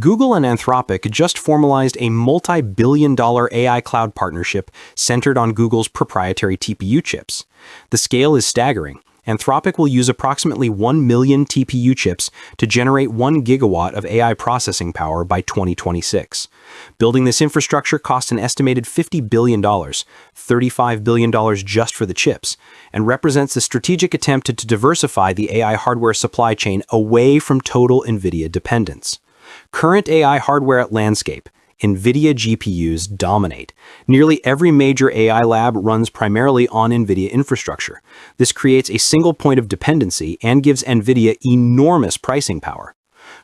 Google and Anthropic just formalized a multi-billion-dollar AI cloud partnership centered on Google's proprietary TPU chips. The scale is staggering. Anthropic will use approximately 1 million TPU chips to generate 1 gigawatt of AI processing power by 2026. Building this infrastructure cost an estimated $50 billion, $35 billion just for the chips, and represents a strategic attempt to diversify the AI hardware supply chain away from total NVIDIA dependence. Current AI hardware landscape. NVIDIA GPUs dominate. Nearly every major AI lab runs primarily on NVIDIA infrastructure. This creates a single point of dependency and gives NVIDIA enormous pricing power.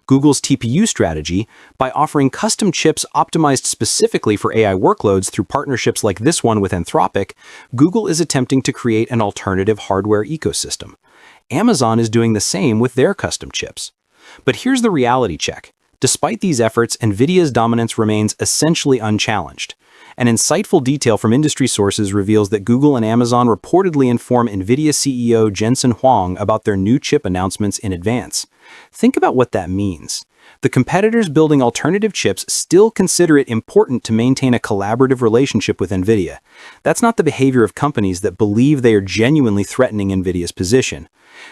Google's TPU strategy, by offering custom chips optimized specifically for AI workloads through partnerships like this one with Anthropic, Google is attempting to create an alternative hardware ecosystem. Amazon is doing the same with their custom chips. But here's the reality check. Despite these efforts, NVIDIA's dominance remains essentially unchallenged. An insightful detail from industry sources reveals that Google and Amazon reportedly inform NVIDIA CEO Jensen Huang about their new chip announcements in advance. Think about what that means. The competitors building alternative chips still consider it important to maintain a collaborative relationship with NVIDIA. That's not the behavior of companies that believe they are genuinely threatening NVIDIA's position.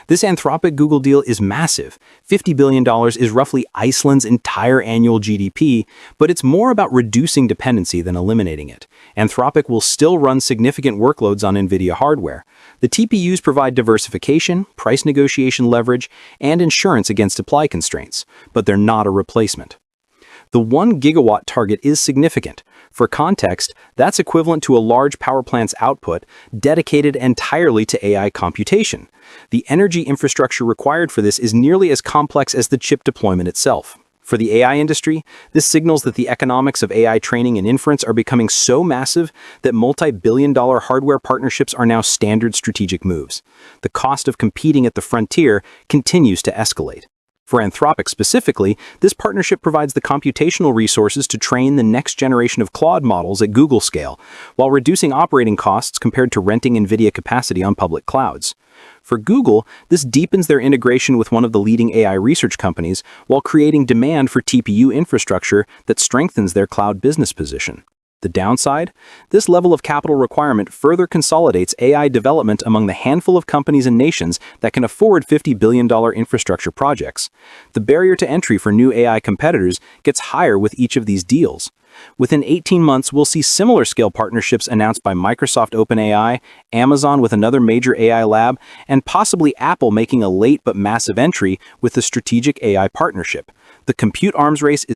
This Anthropic-Google deal is massive. $50 billion is roughly Iceland's entire annual GDP, but it's more about reducing dependency than eliminating it. Anthropic will still run significant workloads on NVIDIA hardware. The TPUs provide diversification, price negotiation leverage, and insurance against supply constraints, but they're not a replacement. The 1 gigawatt target is significant. For context, that's equivalent to a large power plant's output dedicated entirely to AI computation. The energy infrastructure required for this is nearly as complex as the chip deployment itself. For the AI industry, this signals that the economics of AI training and inference are becoming so massive that multi-billion-dollar hardware partnerships are now standard strategic moves. The cost of competing at the frontier continues to escalate. For Anthropic specifically, this partnership provides the computational resources to train the next generation of Claude models at Google scale, while reducing operating costs compared to renting NVIDIA capacity on public clouds. For Google, this deepens their integration with one of the leading AI research companies while creating demand for TPU infrastructure that strengthens their cloud business position. The downside? This level of capital requirement further consolidates AI development among the handful of companies and nations that can afford $50 billion infrastructure projects. The barrier to entry for new AI competitors gets higher with each of these deals. Within 18 months, we'll see similar scale partnerships announced by Microsoft OpenAI, Amazon with another major AI lab, and possibly Apple making a late but massive entry with a strategic AI partnership. The compute arms race is